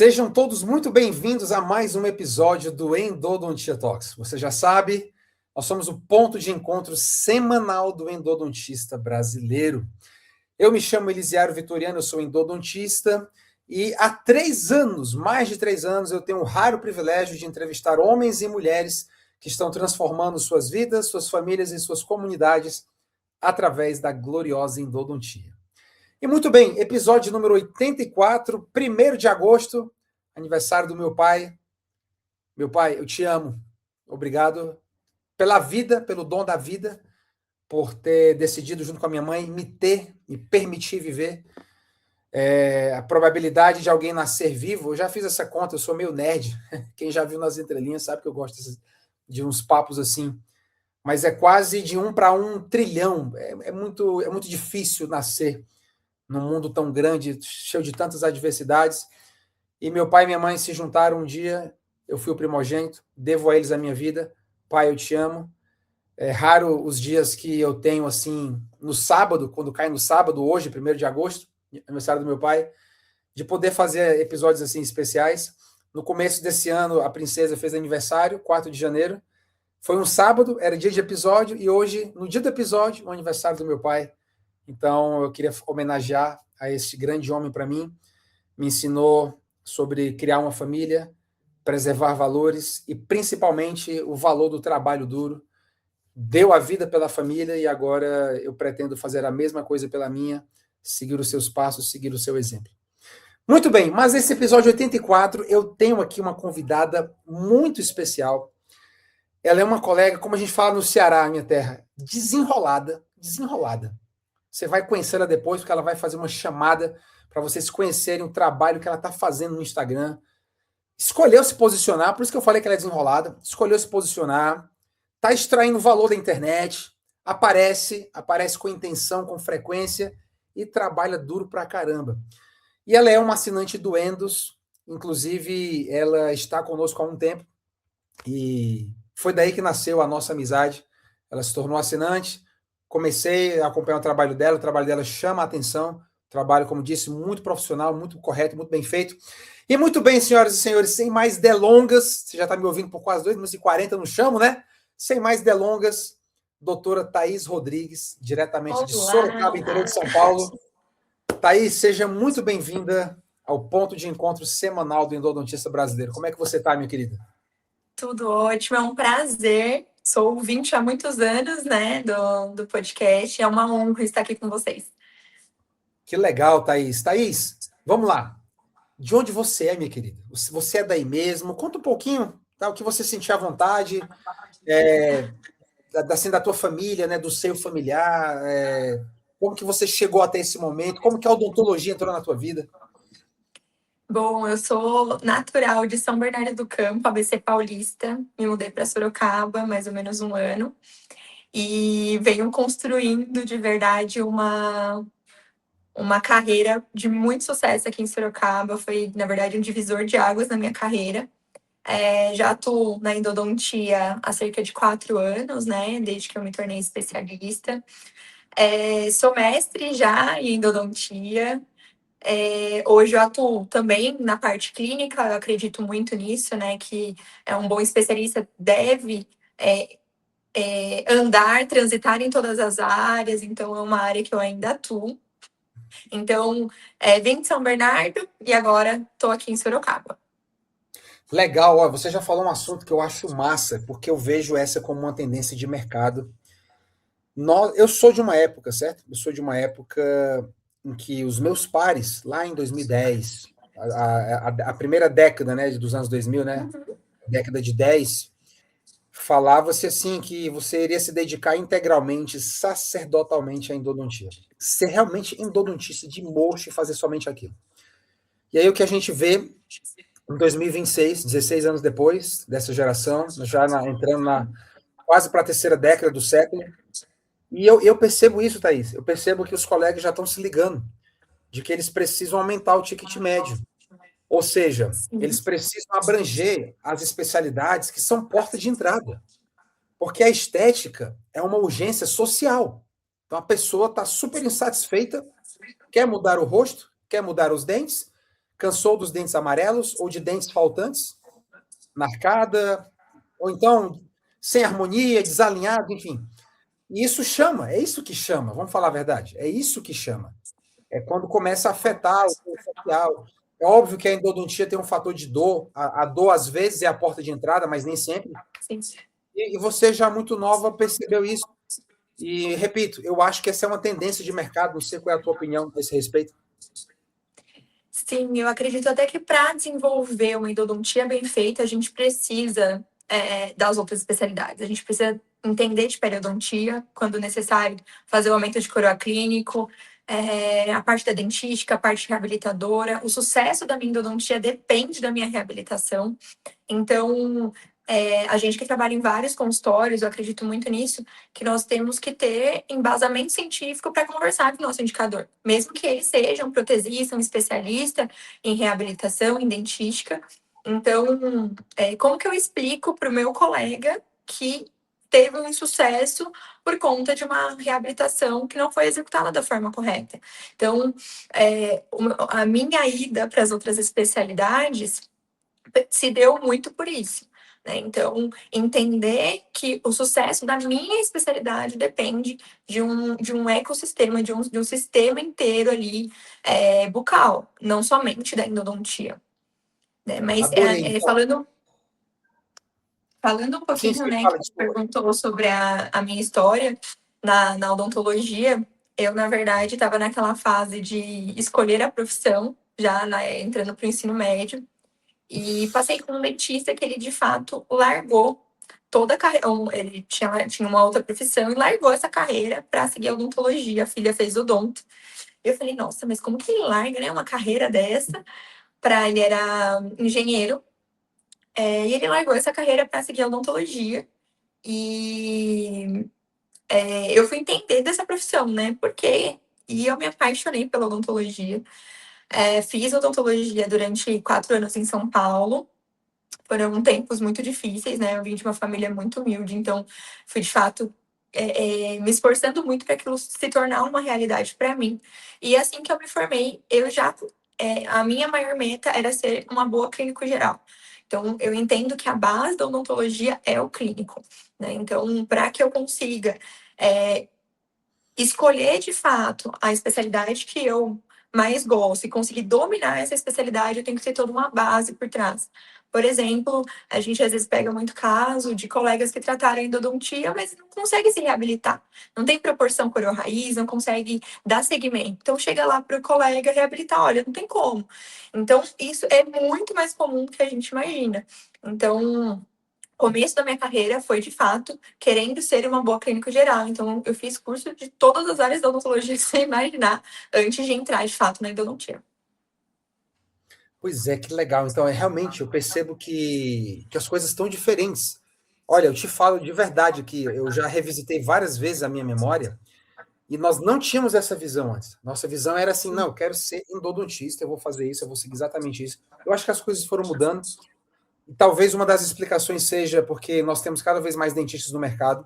Sejam todos muito bem-vindos a mais um episódio do Endodontia Talks. Você já sabe, nós somos o ponto de encontro semanal do endodontista brasileiro. Eu me chamo Elisiário Vitoriano, eu sou endodontista e há 3 anos, mais de 3 anos, eu tenho o raro privilégio de entrevistar homens e mulheres que estão transformando suas vidas, suas famílias e suas comunidades através da gloriosa endodontia. E muito bem, episódio número 84, 1º de agosto, aniversário do meu pai. Meu pai, eu te amo. Obrigado pela vida, pelo dom da vida, por ter decidido, junto com a minha mãe, me permitir viver. A probabilidade de alguém nascer vivo, eu já fiz essa conta, eu sou meio nerd. Quem já viu nas entrelinhas sabe que eu gosto de uns papos assim. Mas é quase de 1 para 1 trilhão. É muito difícil nascer num mundo tão grande, cheio de tantas adversidades. E meu pai e minha mãe se juntaram um dia, eu fui o primogênito, devo a eles a minha vida. Pai, eu te amo. É raro os dias que eu tenho, assim, no sábado, quando cai no sábado, hoje, 1º de agosto, aniversário do meu pai, de poder fazer episódios assim especiais. No começo desse ano, a princesa fez aniversário, 4 de janeiro. Foi um sábado, era dia de episódio, e hoje, no dia do episódio, o aniversário do meu pai. Então, eu queria homenagear a esse grande homem para mim. Me ensinou sobre criar uma família, preservar valores e, principalmente, o valor do trabalho duro. Deu a vida pela família e agora eu pretendo fazer a mesma coisa pela minha, seguir os seus passos, seguir o seu exemplo. Muito bem, mas esse episódio 84, eu tenho aqui uma convidada muito especial. Ela é uma colega, como a gente fala no Ceará, minha terra, desenrolada. Você vai conhecê-la depois, porque ela vai fazer uma chamada para vocês conhecerem o trabalho que ela está fazendo no Instagram. Escolheu se posicionar, por isso que eu falei que ela é desenrolada. Escolheu se posicionar, está extraindo valor da internet, aparece com intenção, com frequência e trabalha duro pra caramba. E ela é uma assinante do Endos, inclusive ela está conosco há um tempo e foi daí que nasceu a nossa amizade. Ela se tornou assinante. Comecei a acompanhar o trabalho dela chama a atenção, trabalho, como disse, muito profissional, muito correto, muito bem feito. E muito bem, senhoras e senhores, sem mais delongas, você já está me ouvindo por quase 2 minutos e 40, não chamo, né? Sem mais delongas, doutora Thaís Rodrigues, diretamente de Sorocaba, interior de São Paulo. Thaís, seja muito bem-vinda ao ponto de encontro semanal do endodontista brasileiro. Como é que você está, minha querida? Tudo ótimo, é um prazer. Sou ouvinte há muitos anos, né, do podcast. É uma honra estar aqui com vocês. Que legal, Thaís. Thaís, vamos lá. De onde você é, minha querida? Você é daí mesmo? Conta um pouquinho, tá? O que você sentia à vontade, assim, da tua família, né? Do seio familiar, como que você chegou até esse momento? Como que a odontologia entrou na tua vida? Bom, eu sou natural de São Bernardo do Campo, ABC paulista. Me mudei para Sorocaba há mais ou menos um ano. E venho construindo de verdade uma carreira de muito sucesso aqui em Sorocaba. Foi, na verdade, um divisor de águas na minha carreira. Já atuo na endodontia há cerca de 4 anos, né? Desde que eu me tornei especialista. Sou mestre já em endodontia. Hoje eu atuo também na parte clínica, eu acredito muito nisso, né? Que um bom especialista deve andar, transitar em todas as áreas, então é uma área que eu ainda atuo. Então, vim de São Bernardo e agora estou aqui em Sorocaba. Legal, ó, você já falou um assunto que eu acho massa, porque eu vejo essa como uma tendência de mercado. Eu sou de uma época, certo? Eu sou de uma época em que os meus pares, lá em 2010, a primeira década, né, dos anos 2000, né, década de 10, falava-se assim que você iria se dedicar integralmente, sacerdotalmente à endodontia. Ser realmente endodontista de mocho e fazer somente aquilo. E aí o que a gente vê em 2026, 16 anos depois dessa geração, já entrando quase para a terceira década do século, e eu percebo isso, Thaís. Eu percebo que os colegas já estão se ligando de que eles precisam aumentar o ticket médio. Ou seja, eles precisam abranger as especialidades que são porta de entrada. Porque a estética é uma urgência social. Então a pessoa está super insatisfeita, quer mudar o rosto, quer mudar os dentes, Cansou dos dentes amarelos ou de dentes faltantes? Na arcada? Ou então sem harmonia, desalinhado, enfim. E isso chama, é isso que chama, vamos falar a verdade, é isso que chama. É quando começa a afetar o social. É óbvio que a endodontia tem um fator de dor, a dor às vezes é a porta de entrada, mas nem sempre. Sim. E você já muito nova percebeu isso. E, repito, eu acho que essa é uma tendência de mercado, não sei qual é a tua opinião a esse respeito. Sim, eu acredito até que para desenvolver uma endodontia bem feita, a gente precisa das outras especialidades. A gente precisa entender de periodontia, quando necessário, fazer o aumento de coroa clínico, a parte da dentística, a parte reabilitadora. O sucesso da minha endodontia depende da minha reabilitação. Então, a gente que trabalha em vários consultórios, eu acredito muito nisso, que nós temos que ter embasamento científico para conversar com o nosso indicador. Mesmo que ele seja um protesista, um especialista em reabilitação, em dentística. Então, como que eu explico para o meu colega que teve um insucesso por conta de uma reabilitação que não foi executada da forma correta? Então, a minha ida para as outras especialidades se deu muito por isso. Né? Então, entender que o sucesso da minha especialidade depende de um ecossistema, de um sistema inteiro ali bucal, não somente da endodontia. Né? Mas Adorei. Então, falando um sim, pouquinho, sim, né, que fala, você desculpa. perguntou sobre a minha história na odontologia, eu, na verdade, estava naquela fase de escolher a profissão, já entrando para o ensino médio. E passei com um dentista que ele, de fato, largou toda a carreira. Ele tinha uma outra profissão e largou essa carreira para seguir a odontologia. A filha fez odonto. Eu falei, nossa, mas como que ele larga, né, uma carreira dessa? Ele era engenheiro. E ele largou essa carreira para seguir a odontologia. E eu fui entender dessa profissão, né? Porque e eu me apaixonei pela odontologia. Fiz odontologia durante 4 anos em São Paulo. Foram tempos muito difíceis, né? Eu vim de uma família muito humilde, então fui de fato me esforçando muito para aquilo se tornar uma realidade para mim. E assim que eu me formei, a minha maior meta era ser uma boa clínico geral. Então, eu entendo que a base da odontologia é o clínico, né? Então, para que eu consiga escolher de fato a especialidade que eu mais gosto e conseguir dominar essa especialidade, eu tenho que ter toda uma base por trás. Por exemplo, a gente às vezes pega muito caso de colegas que trataram endodontia, mas não consegue se reabilitar. Não tem proporção coroa-raiz, não consegue dar seguimento. Então, chega lá para o colega reabilitar, olha, não tem como. Então, isso é muito mais comum do que a gente imagina. Então, começo da minha carreira foi, de fato, querendo ser uma boa clínico geral. Então, eu fiz curso de todas as áreas da odontologia que você imaginar antes de entrar, de fato, na endodontia. Pois é, que legal. Então, realmente, eu percebo que as coisas estão diferentes. Olha, eu te falo de verdade que eu já revisitei várias vezes a minha memória e nós não tínhamos essa visão antes. Nossa visão era assim, não, eu quero ser endodontista, eu vou fazer isso, eu vou seguir exatamente isso. Eu acho que as coisas foram mudando e talvez uma das explicações seja porque nós temos cada vez mais dentistas no mercado.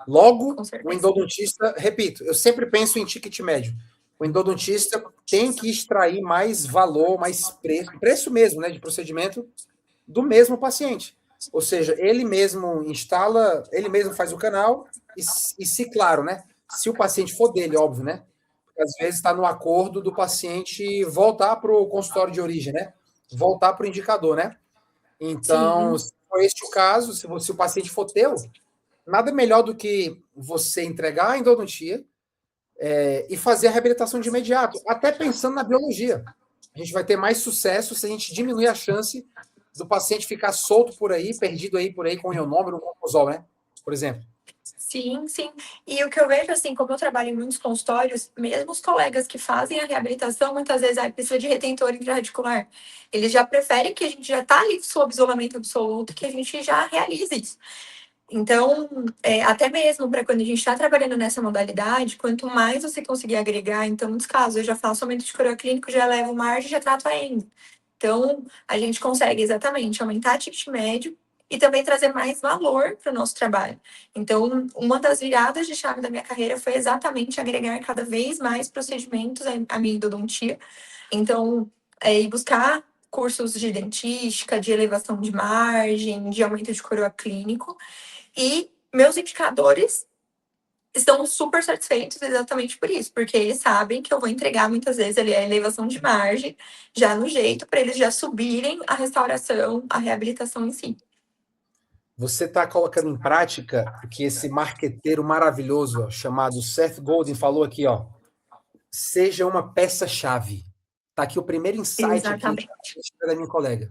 Logo, Com o certeza. endodontista, repito, eu sempre penso em ticket médio. O endodontista tem que extrair mais valor, mais preço mesmo, né, de procedimento do mesmo paciente. Ou seja, ele mesmo instala, ele mesmo faz o canal e se claro, né, se o paciente for dele, óbvio, né, porque às vezes está no acordo do paciente voltar para o consultório de origem, né, voltar para o indicador, né. Então, Sim, se for este o caso, se o paciente for teu, nada melhor do que você entregar a endodontia e fazer a reabilitação de imediato, até pensando na biologia. A gente vai ter mais sucesso se a gente diminuir a chance do paciente ficar solto por aí, perdido aí por aí com o ionômero, um cromosol, né? Por exemplo. sim, sim. E o que eu vejo, assim, como eu trabalho em muitos consultórios, mesmo os colegas que fazem a reabilitação, muitas vezes precisa de retentor intraradicular. Eles já preferem que a gente já está ali sob isolamento absoluto, que a gente já realize isso. Então, até mesmo para quando a gente está trabalhando nessa modalidade, quanto mais você conseguir agregar, então, muitos casos, eu já faço aumento de coroa clínico, já levo margem, já trato a endo. Então, a gente consegue exatamente aumentar a ticket médio e também trazer mais valor para o nosso trabalho. Então, uma das viradas de chave da minha carreira foi exatamente agregar cada vez mais procedimentos à minha endodontia. Então, e buscar cursos de dentística, de elevação de margem, de aumento de coroa clínico. E meus indicadores estão super satisfeitos exatamente por isso, porque eles sabem que eu vou entregar muitas vezes ali a elevação de margem já no jeito, para eles já subirem a restauração, a reabilitação em si. Você está colocando em prática o que esse marqueteiro maravilhoso ó, chamado Seth Godin falou aqui, ó. Seja uma peça-chave. Está aqui o primeiro insight aqui da minha colega.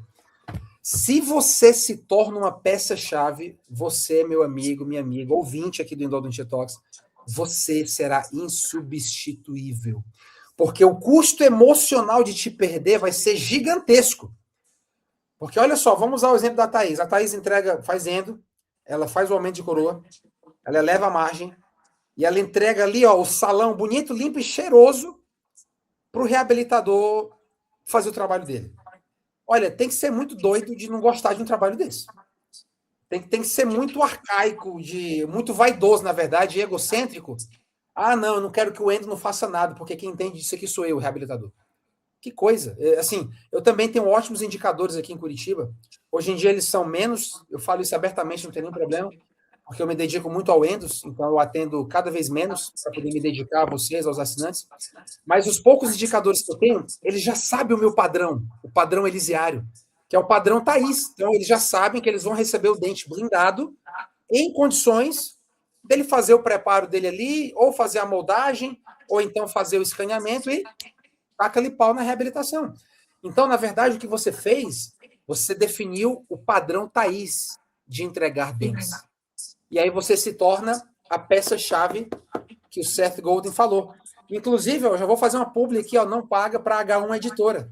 Se você se torna uma peça-chave, você, meu amigo, minha amiga, ouvinte aqui do Endodontia Talks, você será insubstituível. Porque o custo emocional de te perder vai ser gigantesco. Porque olha só, vamos usar o exemplo da Thaís. A Thaís entrega, faz endo, ela faz o aumento de coroa, ela eleva a margem, e ela entrega ali ó, o salão bonito, limpo e cheiroso para o reabilitador fazer o trabalho dele. Olha, tem que ser muito doido de não gostar de um trabalho desse. Tem que ser muito arcaico, muito vaidoso, na verdade, egocêntrico. Ah, não, eu não quero que o endo não faça nada, porque quem entende disso aqui sou eu, o reabilitador. Que coisa. Assim, eu também tenho ótimos indicadores aqui em Curitiba. Hoje em dia eles são menos, eu falo isso abertamente, não tem nenhum problema, porque eu me dedico muito ao Endos, então eu atendo cada vez menos para poder me dedicar a vocês, aos assinantes. Mas os poucos indicadores que eu tenho, eles já sabem o meu padrão, o padrão elisiário, que é o padrão Thaís. Então eles já sabem que eles vão receber o dente blindado em condições dele fazer o preparo dele ali, ou fazer a moldagem, ou então fazer o escaneamento e taca-lhe pau na reabilitação. Então, na verdade, o que você fez, você definiu o padrão Thaís de entregar dentes. E aí você se torna a peça-chave que o Seth Godin falou. Inclusive, eu já vou fazer uma publi aqui, ó, não paga para H1 Editora,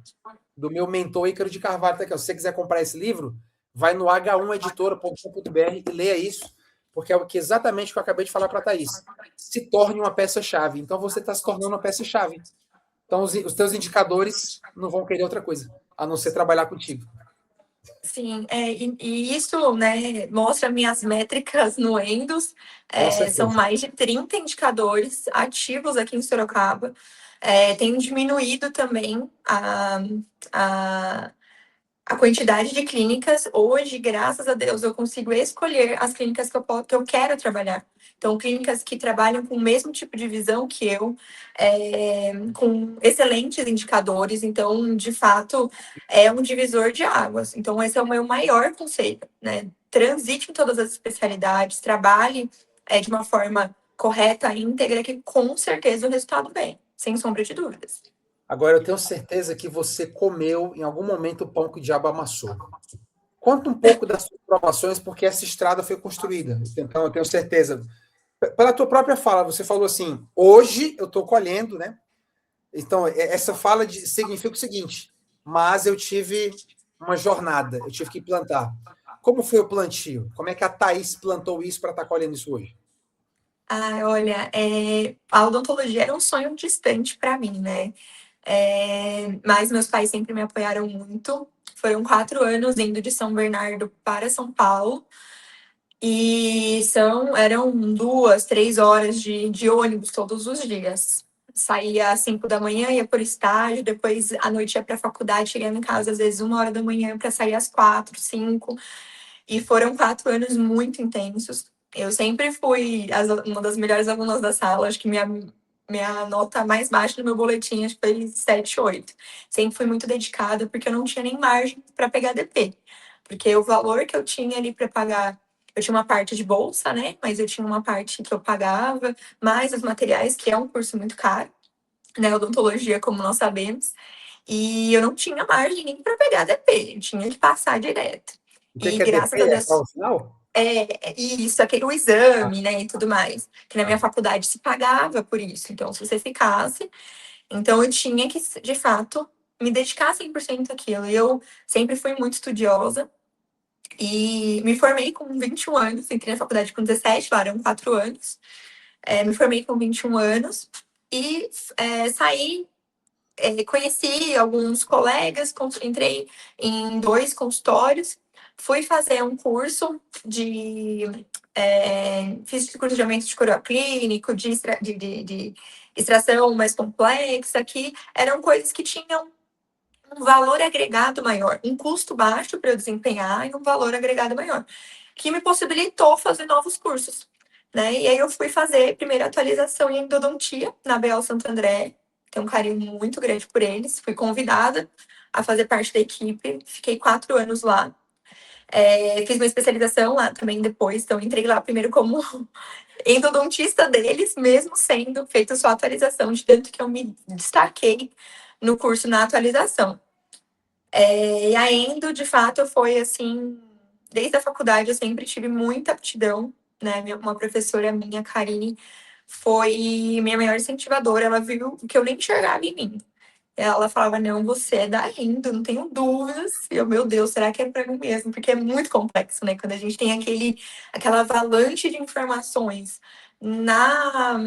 do meu mentor Ícaro de Carvalho. Tá aqui, ó. Se você quiser comprar esse livro, vai no h1editora.com.br e leia isso, porque é o que exatamente que eu acabei de falar para a Thaís. Se torne uma peça-chave. Então, você está se tornando uma peça-chave. Então, os teus indicadores não vão querer outra coisa, a não ser trabalhar contigo. Sim, e isso, né, mostra minhas métricas no Endos. São mais de 30 indicadores ativos aqui em Sorocaba. Tem diminuído também a quantidade de clínicas. Hoje, graças a Deus, eu consigo escolher as clínicas que eu quero trabalhar. Então, clínicas que trabalham com o mesmo tipo de visão que eu, com excelentes indicadores. Então, de fato, é um divisor de águas. Então, esse é o meu maior conselho, né? Transite em todas as especialidades, trabalhe de uma forma correta e íntegra, que com certeza o resultado vem, sem sombra de dúvidas. Agora, eu tenho certeza que você comeu em algum momento o pão que o diabo amassou. Conta um pouco das suas provações, porque essa estrada foi construída. Então, eu tenho certeza. Pela tua própria fala, você falou assim, hoje eu estou colhendo, né? Então, essa fala significa o seguinte, mas eu tive uma jornada, eu tive que plantar. Como foi o plantio? Como é que a Thaís plantou isso para estar colhendo isso hoje? Olha, a odontologia era um sonho distante para mim, né? Mas meus pais sempre me apoiaram muito. Foram 4 anos indo de São Bernardo para São Paulo. E eram 2, 3 horas de ônibus todos os dias. Saía às 5 da manhã, ia por estágio, depois à noite ia para a faculdade, chegando em casa às vezes 1 hora da manhã para sair às 4, 5. E foram 4 anos muito intensos. Eu sempre fui uma das melhores alunas da sala, acho que minha nota mais baixa no meu boletim acho que foi 7, 8. Sempre fui muito dedicada, porque eu não tinha nem margem para pegar DP. Porque o valor que eu tinha ali para pagar, eu tinha uma parte de bolsa, né? Mas eu tinha uma parte que eu pagava, mais os materiais, que é um curso muito caro, né? Odontologia, como nós sabemos. E eu não tinha margem nem para pegar DP, eu tinha que passar direto. O que E é graças DP? a É Deus. prova final? Isso, o exame, né, e tudo mais. Que na minha faculdade se pagava por isso. Então, se você ficasse, então eu tinha que, de fato, me dedicar 100% àquilo. E eu sempre fui muito estudiosa e me formei com 21 anos. Entrei na faculdade com 17, lá eram 4 anos. Me formei com 21 anos e saí. Conheci alguns colegas, entrei em 2 consultórios, fui fazer um curso fiz curso de aumento de coroa clínico, de extração mais complexa, que eram coisas que tinham um valor agregado maior, um custo baixo para eu desempenhar e um valor agregado maior, que me possibilitou fazer novos cursos, né? E aí eu fui fazer primeira atualização em endodontia na BO Santo André, tenho um carinho muito grande por eles, fui convidada a fazer parte da equipe, fiquei 4 anos lá. Fiz uma especialização lá também depois, então entrei lá primeiro como endodontista deles, mesmo sendo feita sua atualização, de tanto que eu me destaquei no curso na atualização. E a endo, de fato, foi assim, desde a faculdade eu sempre tive muita aptidão, né? Uma professora minha, Karine, foi minha maior incentivadora, ela viu o que eu nem enxergava em mim. Ela falava, não, você é da endo, não tenho dúvidas. E eu, meu Deus, será que é pra mim mesmo? Porque é muito complexo, né? Quando a gente tem aquela avalanche de informações na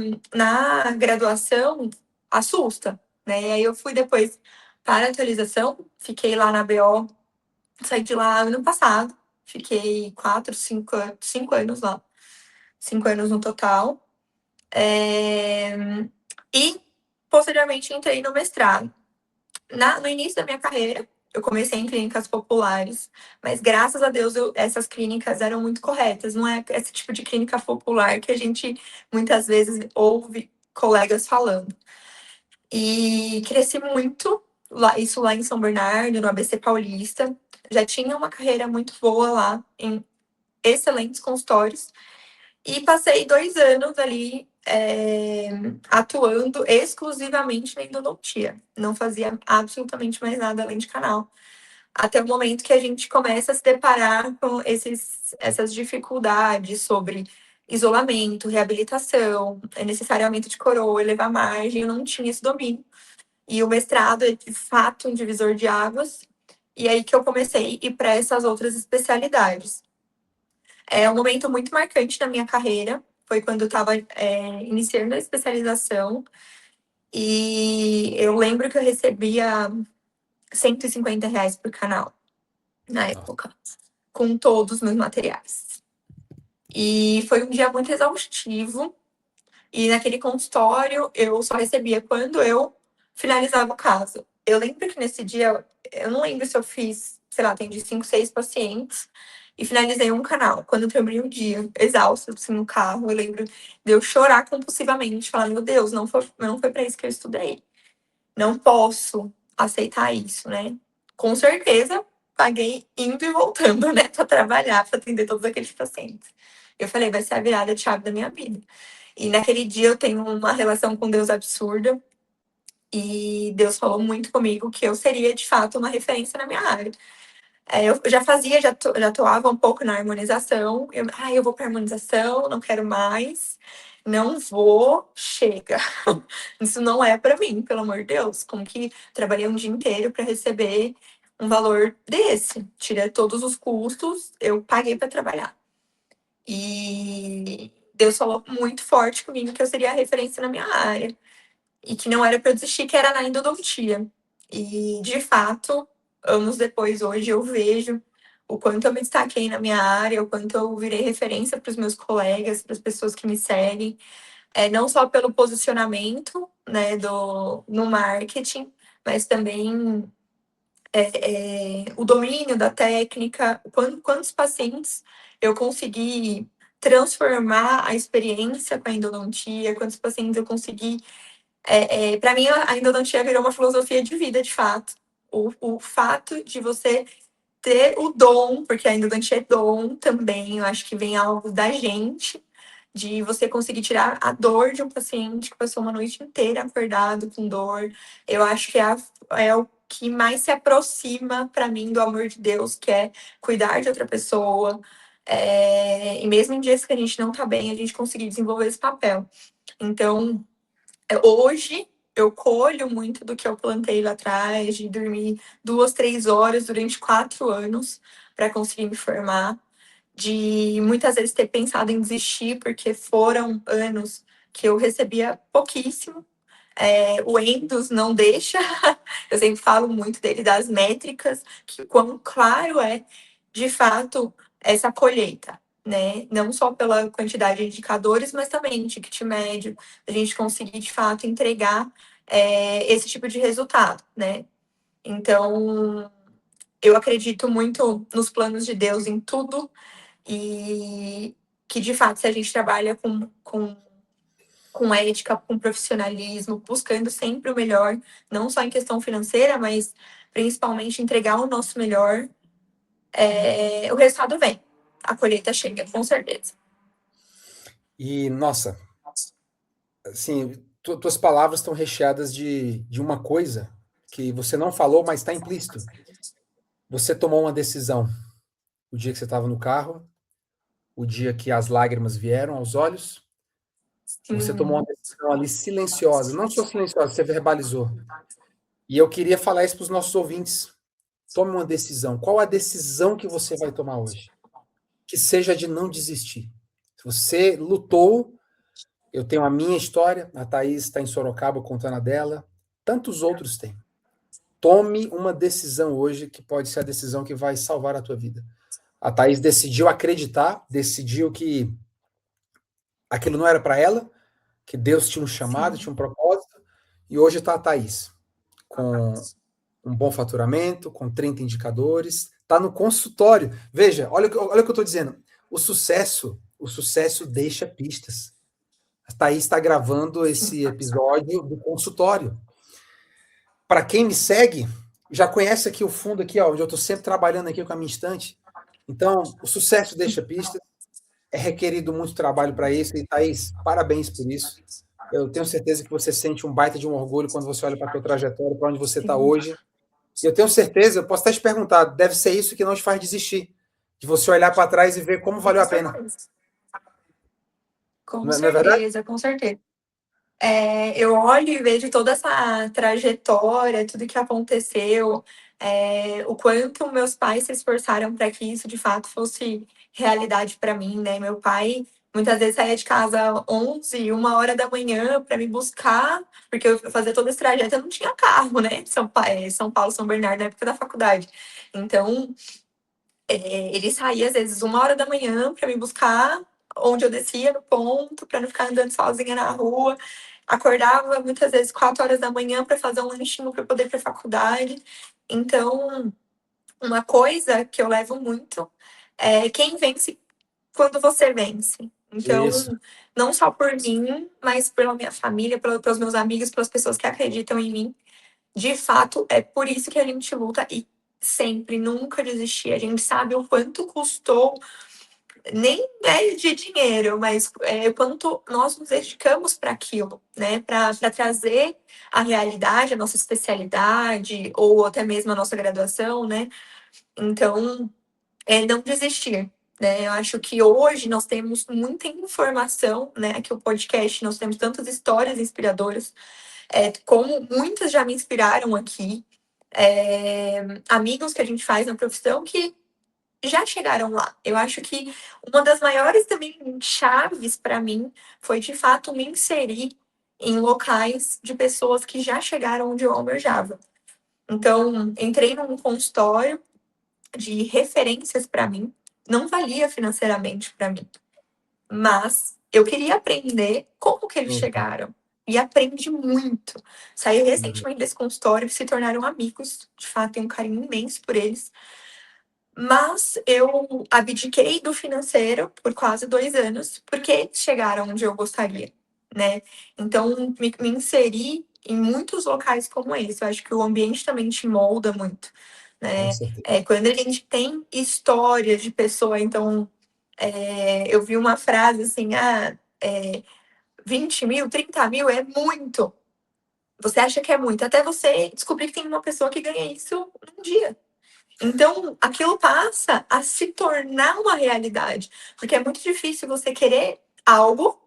graduação, assusta, né? E aí eu fui depois para a atualização, fiquei lá na BO, saí de lá ano passado, fiquei 5 anos lá, 5 anos no total. E posteriormente entrei no mestrado. No início da minha carreira, eu comecei em clínicas populares, mas graças a Deus essas clínicas eram muito corretas. Não é esse tipo de clínica popular que a gente muitas vezes ouve colegas falando. E cresci muito, isso lá em São Bernardo, no ABC Paulista. Já tinha uma carreira muito boa lá, em excelentes consultórios. E passei 2 anos ali atuando exclusivamente na endodontia. Não fazia absolutamente mais nada além de canal. Até o momento que a gente começa a se deparar com essas dificuldades sobre isolamento, reabilitação, necessariamente de coroa, elevar margem. Eu não tinha esse domínio. E o mestrado é, de fato, um divisor de águas. E aí que eu comecei a ir para essas outras especialidades. É um momento muito marcante na minha carreira. Foi quando eu estava iniciando a especialização. E eu lembro que eu recebia R$ 150 por canal, na época, com todos os meus materiais. E foi um dia muito exaustivo. E naquele consultório, eu só recebia quando eu finalizava o caso. Eu lembro que nesse dia, eu não lembro se eu fiz, sei lá, atendi 5, 6 pacientes e finalizei um canal. Quando eu terminei o dia, exausta, assim, no carro, eu lembro de eu chorar compulsivamente, falar, meu Deus, não foi para isso que eu estudei. Não posso aceitar isso, né? Com certeza, paguei indo e voltando, né, para trabalhar, para atender todos aqueles pacientes. Eu falei, vai ser a virada de chave da minha vida. E naquele dia eu tenho uma relação com Deus absurda. E Deus falou muito comigo que eu seria, de fato, uma referência na minha área. Eu já fazia, já atuava um pouco na harmonização. Eu vou para harmonização, não quero mais. Não vou, chega. Isso não é para mim, pelo amor de Deus. Como que trabalhei um dia inteiro para receber um valor desse? Tirei todos os custos, eu paguei para trabalhar. E Deus falou muito forte comigo que eu seria a referência na minha área. E que não era para eu desistir, que era na endodontia. E, de fato, anos depois, hoje, eu vejo o quanto eu me destaquei na minha área, o quanto eu virei referência para os meus colegas, para as pessoas que me seguem. Não só pelo posicionamento, né, no marketing, mas também o domínio da técnica, quantos pacientes eu consegui transformar a experiência com a endodontia, quantos pacientes eu consegui. Para mim, a endodontia virou uma filosofia de vida, de fato. O fato de você ter o dom, porque a endodontia é dom também, eu acho que vem algo da gente, de você conseguir tirar a dor de um paciente que passou uma noite inteira acordado com dor. Eu acho que é o que mais se aproxima para mim do amor de Deus, que é cuidar de outra pessoa. E mesmo em dias que a gente não tá bem, a gente conseguir desenvolver esse papel. Então, hoje eu colho muito do que eu plantei lá atrás, de dormir 2, 3 horas durante 4 anos para conseguir me formar, de muitas vezes ter pensado em desistir, porque foram anos que eu recebia pouquíssimo. O Endos não deixa, eu sempre falo muito dele, das métricas, que quão claro é, de fato, essa colheita, né? Não só pela quantidade de indicadores, mas também ticket médio, a gente conseguir, de fato, entregar esse tipo de resultado, né? Então, eu acredito muito nos planos de Deus em tudo e que, de fato, se a gente trabalha com ética, com profissionalismo, buscando sempre o melhor, não só em questão financeira, mas principalmente entregar o nosso melhor, o resultado vem. A colheita chega, com certeza. E, nossa, assim, tuas palavras estão recheadas de uma coisa que você não falou, mas está implícito. Você tomou uma decisão o dia que você estava no carro, o dia que as lágrimas vieram aos olhos. Você tomou uma decisão ali silenciosa, não só silenciosa, você verbalizou. E eu queria falar isso para os nossos ouvintes. Tome uma decisão. Qual a decisão que você vai tomar hoje? Que seja de não desistir. Se você lutou, eu tenho a minha história, a Thaís está em Sorocaba contando a dela, tantos outros têm. Tome uma decisão hoje que pode ser a decisão que vai salvar a tua vida. A Thaís decidiu acreditar, decidiu que aquilo não era para ela, que Deus tinha um chamado, tinha um propósito, e hoje está a Thaís, com um bom faturamento, com 30 indicadores, está no consultório. Veja, olha o que eu estou dizendo. O sucesso deixa pistas. A Thaís está gravando esse episódio do consultório. Para quem me segue, já conhece aqui o fundo, aqui, ó, onde eu estou sempre trabalhando aqui com a minha estante. Então, o sucesso deixa pistas. É requerido muito trabalho para isso. E, Thaís, parabéns por isso. Eu tenho certeza que você sente um baita de um orgulho quando você olha para a tua trajetória, para onde você está hoje. E eu tenho certeza, eu posso até te perguntar, deve ser isso que não te faz desistir. De você olhar para trás e ver como valeu a pena. Com Não é verdade? certeza, com certeza. Eu olho e vejo toda essa trajetória, tudo que aconteceu, o quanto meus pais se esforçaram para que isso de fato fosse realidade para mim, né? Meu pai muitas vezes saía de casa 11, 1 hora da manhã para me buscar, porque eu fazia todo esse trajeto, eu não tinha carro, né? São Paulo, São Bernardo, na época da faculdade. Então, ele saía às vezes 1 hora da manhã para me buscar, onde eu descia no ponto, para não ficar andando sozinha na rua. Acordava muitas vezes 4 horas da manhã para fazer um lanchinho para poder ir para a faculdade. Então, uma coisa que eu levo muito é quem vence quando você vence. Isso. Então, não só por mim, mas pela minha família, pelos meus amigos, pelas pessoas que acreditam em mim. De fato, é por isso que a gente luta e sempre, nunca desistir. A gente sabe o quanto custou, nem é de dinheiro, mas o quanto nós nos dedicamos para aquilo, né? Para trazer a realidade, a nossa especialidade, ou até mesmo a nossa graduação, né? Então, não desistir. Né? Eu acho que hoje nós temos muita informação, né? Aqui o podcast, nós temos tantas histórias inspiradoras, como muitas já me inspiraram aqui, amigos que a gente faz na profissão que já chegaram lá. Eu acho que uma das maiores também chaves para mim foi de fato me inserir em locais de pessoas que já chegaram onde eu almejava. Então, entrei num consultório de referências para mim, não valia financeiramente para mim, mas eu queria aprender como que eles chegaram. E aprendi muito. Saí recentemente desse consultório e se tornaram amigos. De fato, tenho um carinho imenso por eles. Mas eu abdiquei do financeiro por quase 2 anos, porque eles chegaram onde eu gostaria, né? Então, me inseri em muitos locais como esse. Eu acho que o ambiente também te molda muito, Com né? certeza. Quando a gente tem histórias de pessoa, então, eu vi uma frase assim, 20 mil, 30 mil é muito. Você acha que é muito, até você descobrir que tem uma pessoa que ganha isso num dia. Então, aquilo passa a se tornar uma realidade. Porque é muito difícil você querer algo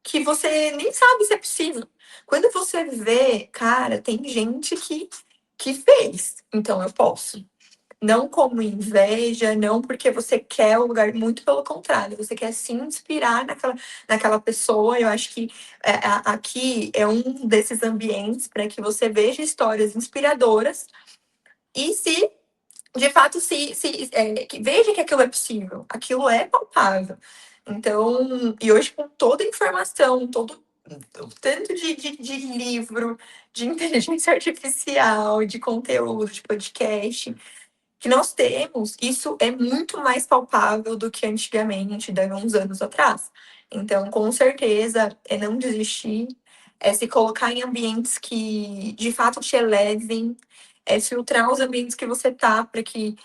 que você nem sabe se é possível. Quando você vê, cara, tem gente que fez, então eu posso. Não como inveja, não porque você quer o lugar, muito pelo contrário, você quer se inspirar naquela pessoa. Eu acho que aqui é um desses ambientes para que você veja histórias inspiradoras e se de fato que veja que aquilo é possível, aquilo é palpável. Então, e hoje com toda a informação, todo o tanto de livro, de inteligência artificial, de conteúdo, de podcast que nós temos, isso é muito mais palpável do que antigamente, de uns anos atrás. Então, com certeza, é não desistir, é se colocar em ambientes que de fato te elevem, é filtrar os ambientes que você tá para que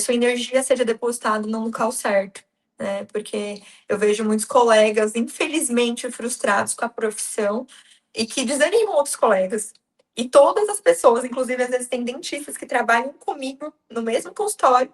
sua energia seja depositada no local certo. Né? Porque eu vejo muitos colegas, infelizmente, frustrados com a profissão e que desanimam outros colegas. E todas as pessoas, inclusive às vezes tem dentistas que trabalham comigo no mesmo consultório,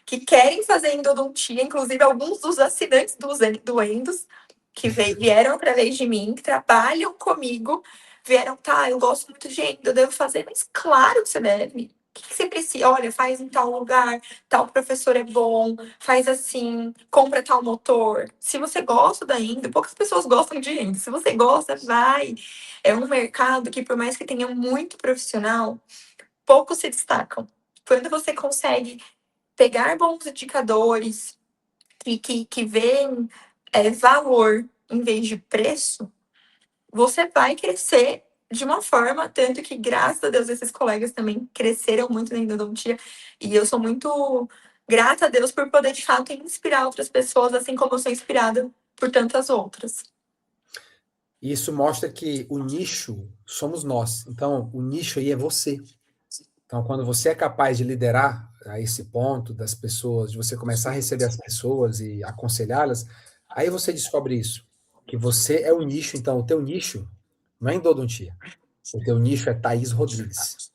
que querem fazer endodontia, inclusive alguns dos assinantes do Endos, que vieram através de mim, que trabalham comigo, vieram, tá, eu gosto muito de endo, eu devo fazer, mas claro que você deve. O que você precisa? Olha, faz em tal lugar, tal professor é bom, faz assim, compra tal motor. Se você gosta da endo, poucas pessoas gostam de endo. Se você gosta, vai. É um mercado que, por mais que tenha muito profissional, poucos se destacam. Quando você consegue pegar bons indicadores que veem valor em vez de preço, você vai crescer de uma forma, tanto que, graças a Deus, esses colegas também cresceram muito na endodontia, e eu sou muito grata a Deus por poder, de fato, inspirar outras pessoas, assim como eu sou inspirada por tantas outras. E isso mostra que o nicho somos nós. Então, o nicho aí é você. Então, quando você é capaz de liderar a esse ponto das pessoas, de você começar a receber as pessoas e aconselhá-las, aí você descobre isso, que você é o nicho. Então, o teu nicho não é endodontia. O teu nicho é Thaís Rodrigues.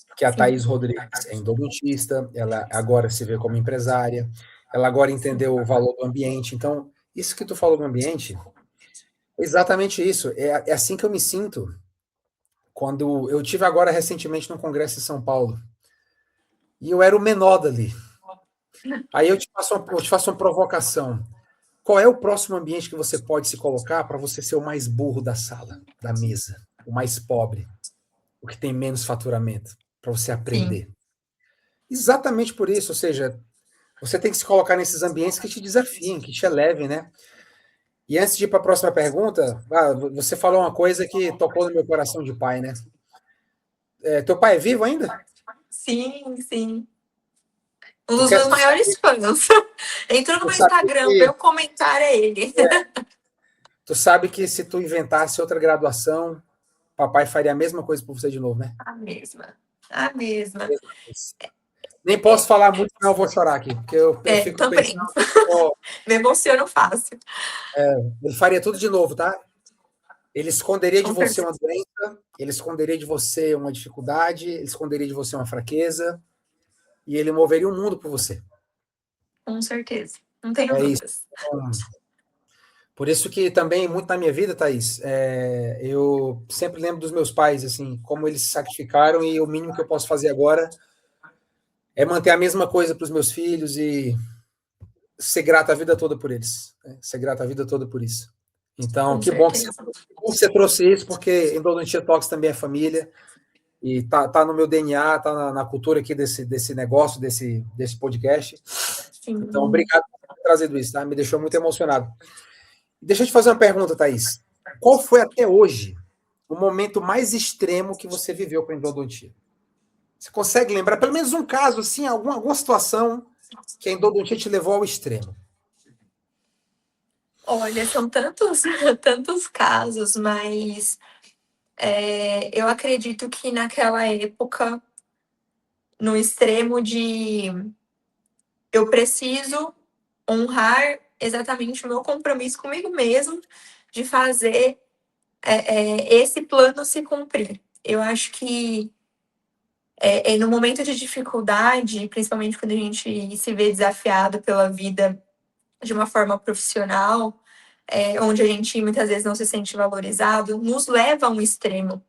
Porque a Thaís Rodrigues é endodontista, ela agora se vê como empresária, ela agora entendeu o valor do ambiente. Então, isso que tu falou do ambiente, é exatamente isso. É assim que eu me sinto quando eu tive agora recentemente num congresso em São Paulo. E eu era o menor dali. Aí eu te faço uma provocação. Qual é o próximo ambiente que você pode se colocar para você ser o mais burro da sala, da mesa, o mais pobre, o que tem menos faturamento, para você Sim. aprender? Exatamente por isso, ou seja, você tem que se colocar nesses ambientes que te desafiem, que te elevem, né? E antes de ir para a próxima pergunta, você falou uma coisa que tocou no meu coração de pai, né? Teu pai é vivo ainda? Sim, sim. Um dos Porque meus maiores fãs. Entrou no tu meu sabe Instagram que, para eu comentar a ele. tu sabe que se tu inventasse outra graduação, papai faria a mesma coisa por você de novo, né? A mesma. A mesma. Nem posso falar muito, senão eu vou chorar aqui, porque eu fico Também. pensando, ó, Me emociono fácil. ele faria tudo de novo, tá? Ele esconderia de Com você certeza. uma doença, ele esconderia de você uma dificuldade, ele esconderia de você uma fraqueza, e ele moveria o mundo por você. Com certeza. Não tenho É isso. dúvidas. Por isso que também, muito na minha vida, Thaís, eu sempre lembro dos meus pais, assim, como eles se sacrificaram, e o mínimo que eu posso fazer agora é manter a mesma coisa para os meus filhos e ser grato a vida toda por eles. Né? Ser grato a vida toda por isso. Então, Com que bom que certeza. você trouxe isso, porque Endodontia Talks também é família, e tá no meu DNA, tá na cultura aqui desse negócio, desse podcast. Então, Sim. obrigado por ter trazido isso, tá? Me deixou muito emocionado. Deixa eu te fazer uma pergunta, Thaís. Qual foi até hoje o momento mais extremo que você viveu com a endodontia? Você consegue lembrar pelo menos um caso, assim, alguma situação que a endodontia te levou ao extremo? Olha, são tantos, tantos casos, mas eu acredito que naquela época, no extremo de eu preciso honrar exatamente o meu compromisso comigo mesmo de fazer esse plano se cumprir. Eu acho que no momento de dificuldade, principalmente quando a gente se vê desafiado pela vida de uma forma profissional, onde a gente muitas vezes não se sente valorizado, nos leva a um extremo.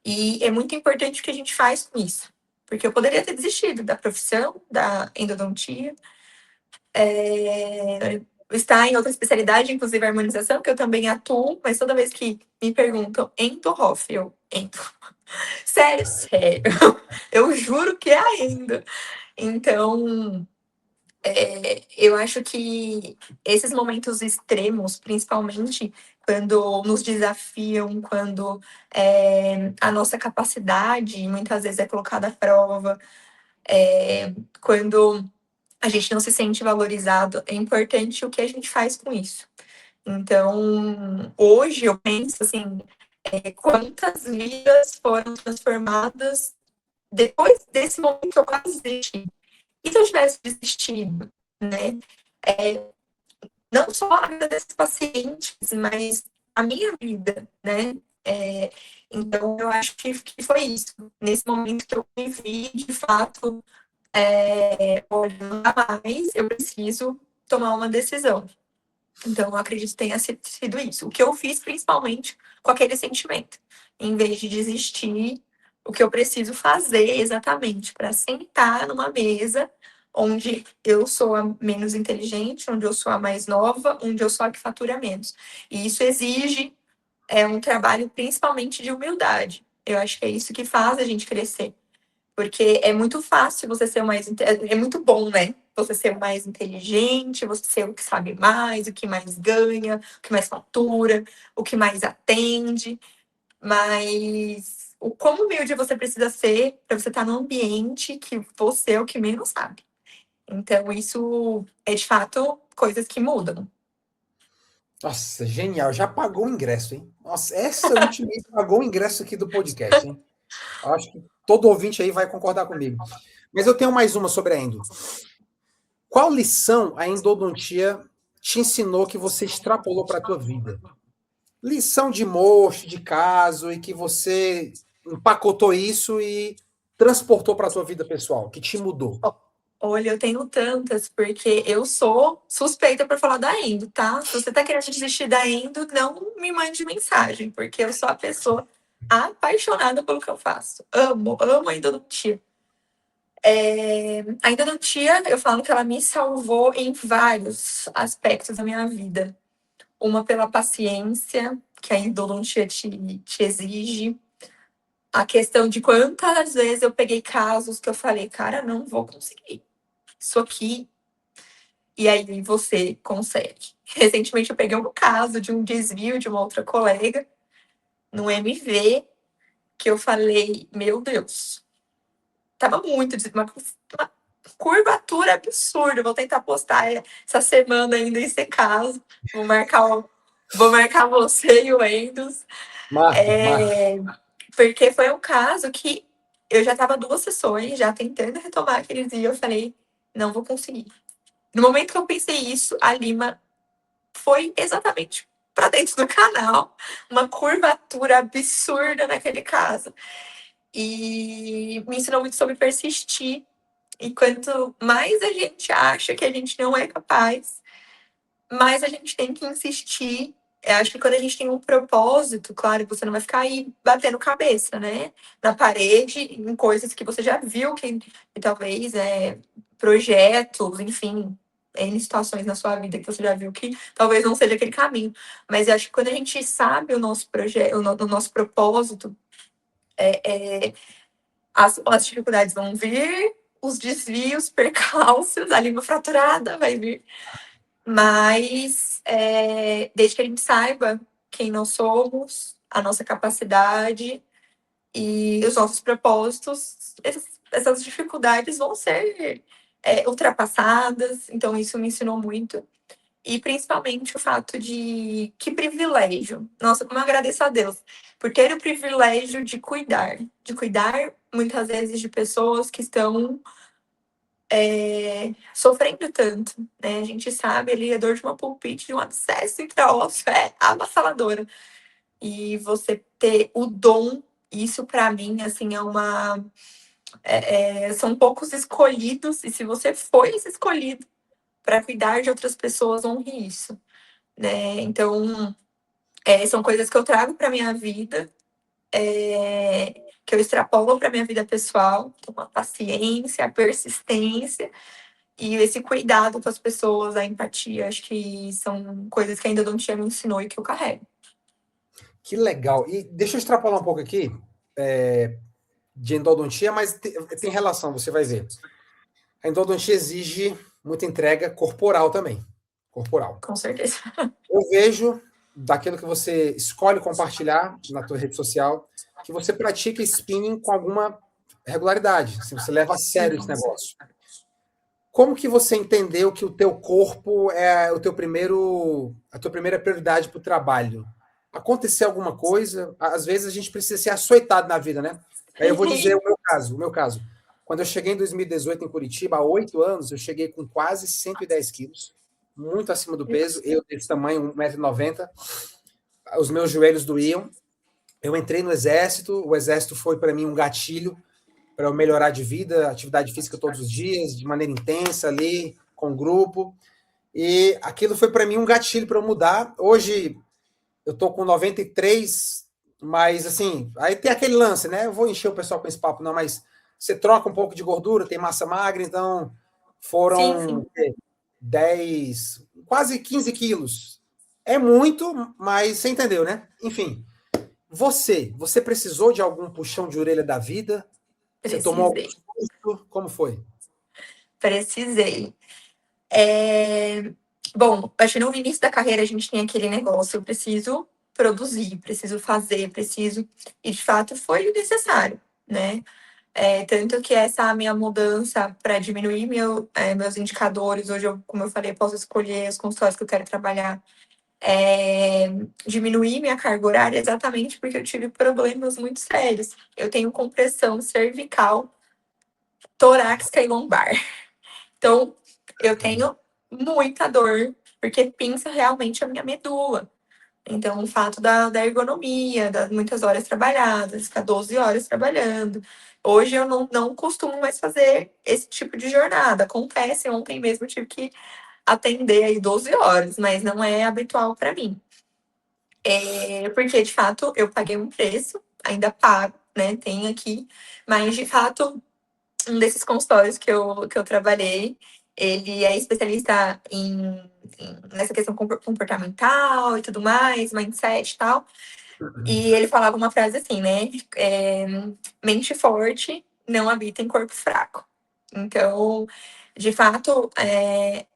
E é muito importante o que a gente faz com isso. Porque eu poderia ter desistido da profissão, da endodontia, estar em outra especialidade, inclusive a harmonização, que eu também atuo, mas toda vez que me perguntam endo Hoff, eu endo. Sério, sério. Eu juro que é ainda. Então, eu acho que esses momentos extremos, principalmente, quando nos desafiam, quando a nossa capacidade muitas vezes é colocada à prova, quando a gente não se sente valorizado, é importante o que a gente faz com isso. Então, hoje eu penso assim, quantas vidas foram transformadas depois desse momento que eu quase desisti. E se eu tivesse desistido, né? Não só a vida desses pacientes, mas a minha vida, né? Então, eu acho que foi isso. Nesse momento que eu me vi, de fato, olha, não dá mais, eu preciso tomar uma decisão. Então, eu acredito que tenha sido isso. O que eu fiz, principalmente, com aquele sentimento. Em vez de desistir, o que eu preciso fazer exatamente para sentar numa mesa onde eu sou a menos inteligente, onde eu sou a mais nova, onde eu sou a que fatura menos. E isso exige um trabalho principalmente de humildade. Eu acho que é isso que faz a gente crescer. Porque é muito fácil você ser o mais. É muito bom, né? Você ser o mais inteligente, você ser o que sabe mais, o que mais ganha, o que mais fatura, o que mais atende. Mas o quão humilde você precisa ser para você estar num ambiente que você é o que menos sabe. Então, isso é de fato coisas que mudam. Nossa, genial. Já pagou o ingresso, hein? Nossa, essa última aí pagou o ingresso aqui do podcast, hein? Acho que todo ouvinte aí vai concordar comigo. Mas eu tenho mais uma sobre a endo. Qual lição a endodontia te ensinou que você extrapolou para a tua vida? Lição de mocho, de caso, e que você empacotou isso e transportou para a tua vida pessoal, que te mudou. Olha, eu tenho tantas, porque eu sou suspeita por falar da endo, tá? Se você tá querendo desistir da endo, não me mande mensagem, porque eu sou a pessoa apaixonada pelo que eu faço. Amo, amo a endodontia. A endodontia, eu falo que ela me salvou em vários aspectos da minha vida. Uma pela paciência, que a endodontia te exige. A questão de quantas vezes eu peguei casos que eu falei, cara, não vou conseguir. Isso aqui. E aí você consegue. Recentemente eu peguei um caso de um desvio de uma outra colega no MV, que eu falei, meu Deus, tava muito uma curvatura absurda. Vou tentar postar essa semana ainda esse caso. Vou marcar você e o Endos. Marque, marque. Porque foi um caso que eu já estava 2 sessões, já tentando retomar aquele dia, eu falei, não vou conseguir. No momento que eu pensei isso, a Lima foi exatamente para dentro do canal, uma curvatura absurda naquele caso. E me ensinou muito sobre persistir. E quanto mais a gente acha que a gente não é capaz, mais a gente tem que insistir. Eu acho que quando a gente tem um propósito, claro, você não vai ficar aí batendo cabeça, né? Na parede, em coisas que você já viu que talvez projetos, enfim, em situações na sua vida que você já viu que talvez não seja aquele caminho. Mas eu acho que quando a gente sabe o nosso projeto, o nosso propósito, as dificuldades vão vir, os desvios, percalços, a língua fraturada vai vir. Mas desde que a gente saiba quem nós somos, a nossa capacidade e os nossos propósitos, essas dificuldades vão ser ultrapassadas. Então, isso me ensinou muito. E principalmente o fato de que privilégio. Nossa, como eu agradeço a Deus por ter o privilégio de cuidar muitas vezes de pessoas que estão sofrendo tanto, né? A gente sabe ali a dor de uma pulpite, de um abscesso intraósseo é avassaladora. E você ter o dom, isso para mim, assim, são poucos escolhidos, e se você foi esse escolhido para cuidar de outras pessoas, honre isso, né? Então, são coisas que eu trago para minha vida, que eu extrapolo para minha vida pessoal, então, a paciência, a persistência e esse cuidado com as pessoas, a empatia, acho que são coisas que a endodontia me ensinou e que eu carrego. Que legal. E deixa eu extrapolar um pouco aqui de endodontia, mas tem relação, você vai ver. A endodontia exige muita entrega corporal também. Corporal. Com certeza. Eu vejo daquilo que você escolhe compartilhar na tua rede social, que você pratica spinning com alguma regularidade, assim, você leva a sério esse negócio. Como que você entendeu que o teu corpo é a tua primeira prioridade para o trabalho? Aconteceu alguma coisa? Às vezes a gente precisa ser açoitado na vida, né? Aí eu vou dizer o meu caso. Quando eu cheguei em 2018 em Curitiba, há 8 anos, eu cheguei com quase 110 quilos, muito acima do peso, eu desse tamanho, 1,90 m, os meus joelhos doíam. Eu entrei no exército, o exército foi para mim um gatilho para eu melhorar de vida, atividade física todos os dias, de maneira intensa ali, com grupo. E aquilo foi para mim um gatilho para eu mudar. Hoje eu tô com 93, mas assim, aí tem aquele lance, né? Eu vou encher o pessoal com esse papo, não, mas você troca um pouco de gordura, tem massa magra, então foram 10, quase 15 quilos. É muito, mas você entendeu, né? Enfim, você precisou de algum puxão de orelha da vida? Você tomou algum Precisei. susto? Como foi? Precisei. Bom, acho que no início da carreira a gente tem aquele negócio, eu preciso produzir, preciso fazer, preciso. E de fato foi necessário, né? Tanto que essa minha mudança para diminuir meus indicadores, hoje, como eu falei, posso escolher os consultórios que eu quero trabalhar, diminuir minha carga horária exatamente porque eu tive problemas muito sérios. Eu tenho compressão cervical, torácica e lombar. Então, eu tenho muita dor, porque pinça realmente a minha medula. Então, o fato da ergonomia, das muitas horas trabalhadas, ficar 12 horas trabalhando. Hoje eu não costumo mais fazer esse tipo de jornada. Acontece, ontem mesmo eu tive que atender aí 12 horas, mas não é habitual para mim. Porque, de fato, eu paguei um preço, ainda pago, né? Tenho aqui, mas de fato um desses consultórios que eu trabalhei, ele é especialista nessa questão comportamental e tudo mais, mindset e tal. E ele falava uma frase assim, né? É, mente forte não habita em corpo fraco. Então, de fato,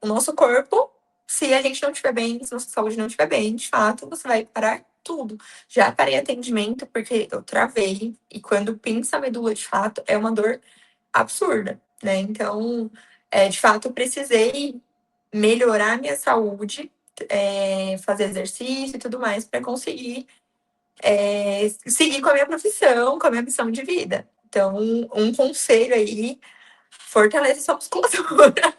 o nosso corpo, se a gente não estiver bem, se nossa saúde não estiver bem, de fato, você vai parar tudo. Já parei atendimento porque eu travei, e quando pinça a medula, de fato, é uma dor absurda, né? Então, de fato, eu precisei melhorar minha saúde, fazer exercício e tudo mais para conseguir seguir com a minha profissão, com a minha missão de vida. Então, um conselho aí, fortaleça sua musculatura.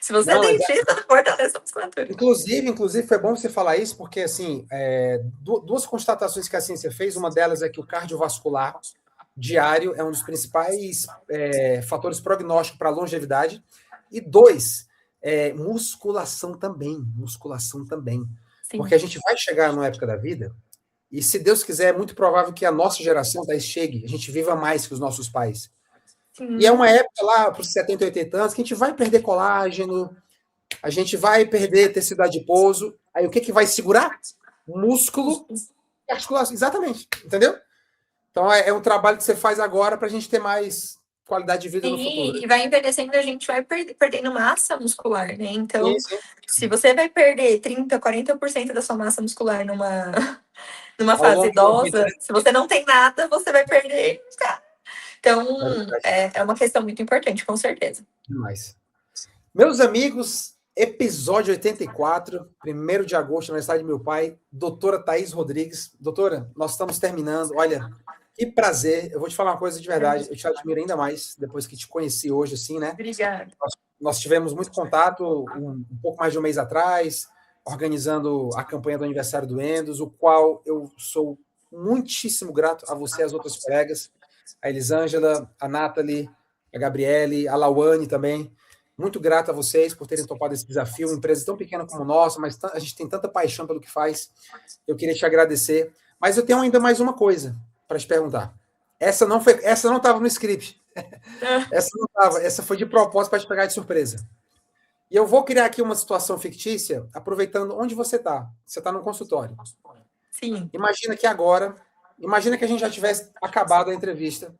Se você é Não, dentista, fortaleça a musculatura. inclusive foi bom você falar isso, porque assim, duas constatações que a ciência fez, uma delas é que o cardiovascular diário é um dos principais fatores prognósticos para a longevidade, e dois, musculação também, Sim. porque a gente vai chegar numa época da vida, e se Deus quiser, é muito provável que a nossa geração chegue, a gente viva mais que os nossos pais. E é Sim. uma época lá, para os 70, 80 anos, que a gente vai perder colágeno, a gente vai perder tecido adiposo. Aí o que vai segurar? Músculo e articulação. Exatamente. Entendeu? Então é um trabalho que você faz agora para a gente ter mais qualidade de vida no futuro. Sim, e vai envelhecendo, a gente vai perdendo massa muscular, né? Sim, Então, sim. se você vai perder 30, 40% da sua massa muscular numa Ao fase longo de uma vida, idosa, né? se você não tem nada, você vai perder. Então, É verdade. é uma questão muito importante, com certeza. Demais. Meus amigos, episódio 84, 1º de agosto, aniversário de meu pai, doutora Thaís Rodrigues. Doutora, nós estamos terminando. Olha, que prazer. Eu vou te falar uma coisa de verdade. Eu te admiro ainda mais depois que te conheci hoje, assim, né? Obrigada. Nós tivemos muito contato um pouco mais de um mês atrás, organizando a campanha do aniversário do Endos, o qual eu sou muitíssimo grato a você e às outras colegas, a Elisângela, a Nathalie, a Gabriele, a Lauane também. Muito grato a vocês por terem topado esse desafio, uma empresa tão pequena como a nossa, mas a gente tem tanta paixão pelo que faz. Eu queria te agradecer. Mas eu tenho ainda mais uma coisa para te perguntar. Essa não estava no script. Essa não estava, essa foi de propósito para te pegar de surpresa. E eu vou criar aqui uma situação fictícia, aproveitando onde você está. Você está no consultório. Sim. Imagina que a gente já tivesse acabado a entrevista.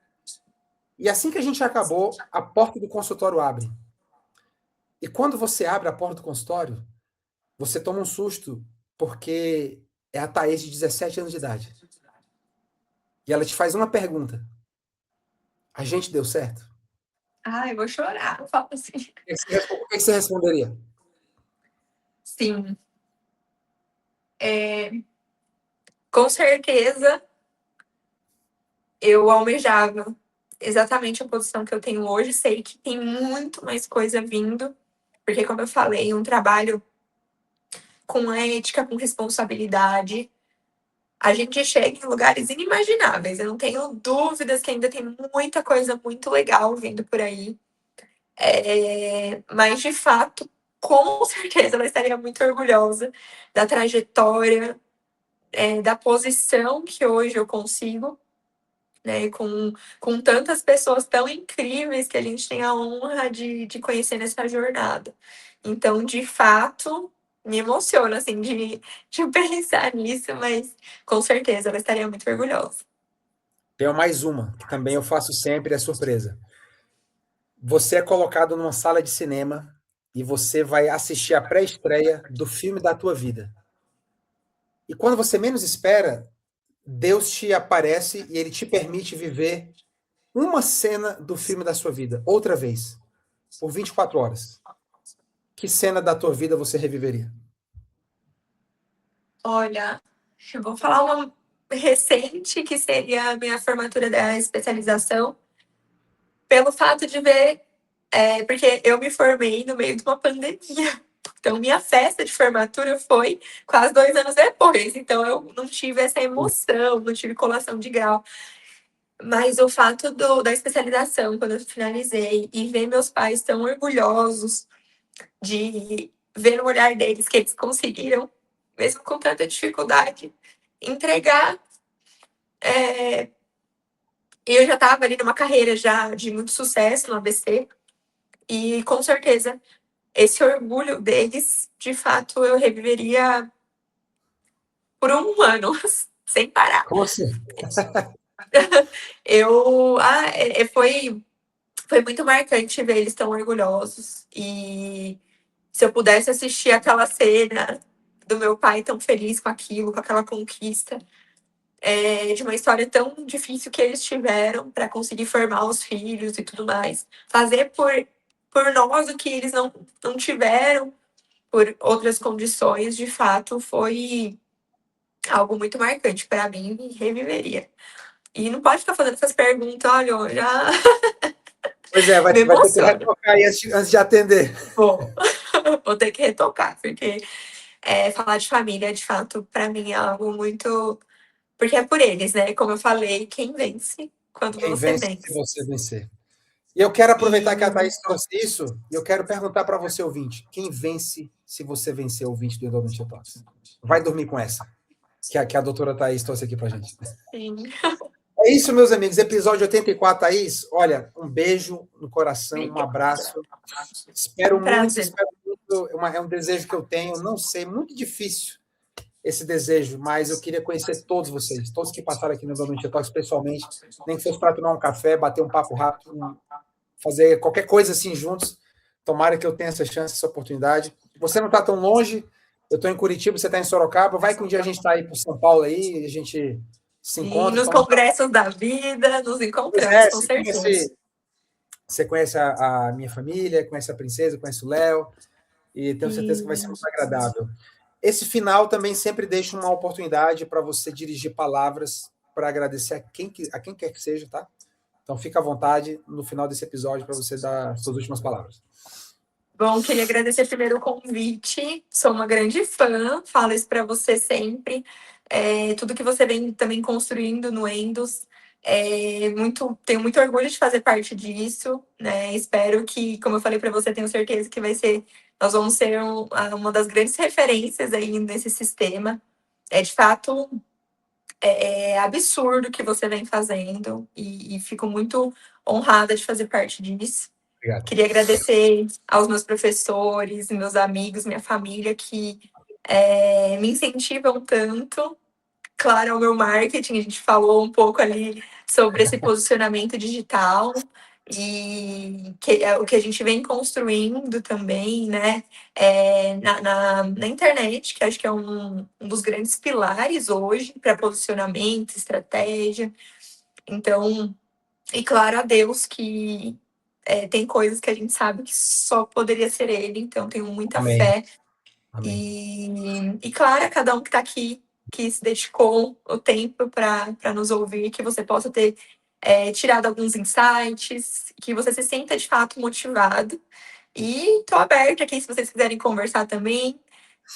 E assim que a gente acabou, a porta do consultório abre. E quando você abre a porta do consultório, você toma um susto, porque é a Thaís de 17 anos de idade. E ela te faz uma pergunta. A gente deu certo? Ai, eu vou chorar, eu falo assim. O que você responderia? Sim, com certeza eu almejava exatamente a posição que eu tenho hoje. Sei que tem muito mais coisa vindo, porque, como eu falei, um trabalho com ética, com responsabilidade, a gente chega em lugares inimagináveis. Eu não tenho dúvidas que ainda tem muita coisa muito legal vindo por aí. Mas, de fato, com certeza ela estaria muito orgulhosa da trajetória, da posição que hoje eu consigo, né? Com tantas pessoas tão incríveis que a gente tem a honra de conhecer nessa jornada. Então, de fato, me emociona, assim, de pensar nisso, mas com certeza ela estaria muito orgulhosa. Tenho mais uma, que também eu faço sempre, é surpresa. Você é colocado numa sala de cinema e você vai assistir a pré-estreia do filme da tua vida. E quando você menos espera, Deus te aparece e ele te permite viver uma cena do filme da sua vida, outra vez, por 24 horas. Que cena da tua vida você reviveria? Olha, eu vou falar uma recente, que seria a minha formatura da especialização, pelo fato de ver, porque eu me formei no meio de uma pandemia. Então, minha festa de formatura foi quase 2 anos depois. Então, eu não tive essa emoção, não tive colação de grau. Mas o fato da especialização, quando eu finalizei, e ver meus pais tão orgulhosos de ver no olhar deles que eles conseguiram, mesmo com tanta dificuldade, entregar. E eu já estava ali numa carreira já de muito sucesso no ABC, e com certeza esse orgulho deles, de fato, eu reviveria por um ano, sem parar. Como assim? Foi muito marcante ver eles tão orgulhosos. E se eu pudesse assistir aquela cena do meu pai tão feliz com aquilo, com aquela conquista, de uma história tão difícil que eles tiveram para conseguir formar os filhos e tudo mais, fazer por nós o que eles não tiveram, por outras condições, de fato, foi algo muito marcante para mim e reviveria. E não pode ficar fazendo essas perguntas, olha, eu já Pois é, vai, me vai ter que emociono. retocar aí antes de atender. Vou, vou ter que retocar, porque falar de família, de fato, para mim é algo muito. Porque é por eles, né? Como eu falei, quem vence quando Quem você vence se vence. você vencer. E eu quero aproveitar que a E Thaís trouxe isso, e eu quero perguntar para você, ouvinte, quem vence se você vencer, ouvinte do Endodontia Talks? Vai dormir com essa, que a doutora Thaís trouxe aqui para gente. sim, É isso, meus amigos, episódio 84, Thaís, olha, um beijo no coração, um obrigada. abraço, Foi um prazer. espero muito, é um desejo que eu tenho, não sei, muito difícil esse desejo, mas eu queria conhecer todos vocês, todos que passaram aqui no Endodontia Talks pessoalmente, nem que fosse para tomar um café, bater um papo rápido, fazer qualquer coisa assim juntos. Tomara que eu tenha essa chance, essa oportunidade. Você não está tão longe, eu estou em Curitiba, você está em Sorocaba. Vai que um dia a gente está aí para São Paulo aí, a gente se E encontra. nos Toma... congressos da vida, nos Pois encontramos, é, com certeza. você conhece a minha família, conhece a princesa, conhece o Léo, e tenho certeza que vai ser E, muito agradável. Esse final também sempre deixa uma oportunidade para você dirigir palavras para agradecer a quem quer que seja, tá? Então fica à vontade no final desse episódio para você dar suas últimas palavras. bom, queria agradecer primeiro o convite. Sou uma grande fã, falo isso para você sempre. Tudo que você vem também construindo no Endos. Tenho muito orgulho de fazer parte disso, né? Espero que, como eu falei para você, tenho certeza que nós vamos ser uma das grandes referências aí nesse sistema. De fato, absurdo o que você vem fazendo e fico muito honrada de fazer parte disso. Obrigado. Queria agradecer aos meus professores, meus amigos, minha família, que me incentivam tanto. Claro, ao meu marketing, a gente falou um pouco ali sobre esse posicionamento digital. e que é o que a gente vem construindo também, né, na internet, que acho que é um dos grandes pilares hoje para posicionamento, estratégia. Então, e claro a Deus que tem coisas que a gente sabe que só poderia ser Ele, então tenho muita Amém. fé. Amém. E claro, a cada um que está aqui, que se dedicou o tempo para nos ouvir, que você possa ter tirado alguns insights, que você se sinta de fato motivado. E estou aberta aqui se vocês quiserem conversar também.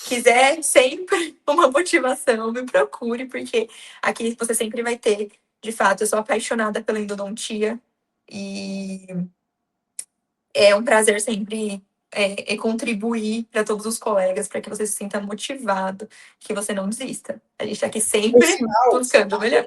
Quiser sempre uma motivação, me procure, porque aqui você sempre vai ter. De fato, eu sou apaixonada pela endodontia e é um prazer sempre contribuir para todos os colegas, para que você se sinta motivado, que você não desista. A gente está aqui Por sempre sinal, buscando o melhor.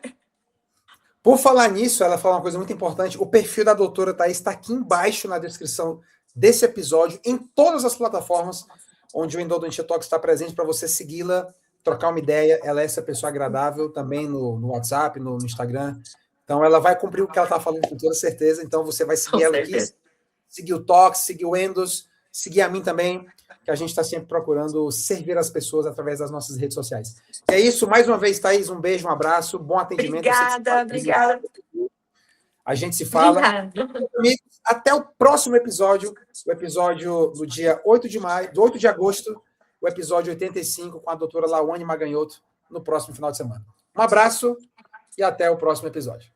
por falar nisso, ela fala uma coisa muito importante. O perfil da doutora Thaís está aqui embaixo na descrição desse episódio, em todas as plataformas onde o Endodontia Talks está presente, para você segui-la, trocar uma ideia. Ela é essa pessoa agradável também no WhatsApp, no Instagram. Então, ela vai cumprir o que ela está falando com toda certeza. Então, você vai seguir Com ela aqui, certeza. seguir o Talks, seguir o Endos, seguir a mim também, que a gente está sempre procurando servir as pessoas através das nossas redes sociais. E é isso. Mais uma vez, Thaís, um beijo, um abraço, bom atendimento. Obrigada. A gente se fala. Obrigada. Amigos, até o próximo episódio, o episódio do dia 8 de maio, do 8 de agosto, o episódio 85 com a doutora Lawane Maganhoto, no próximo final de semana. Um abraço e até o próximo episódio.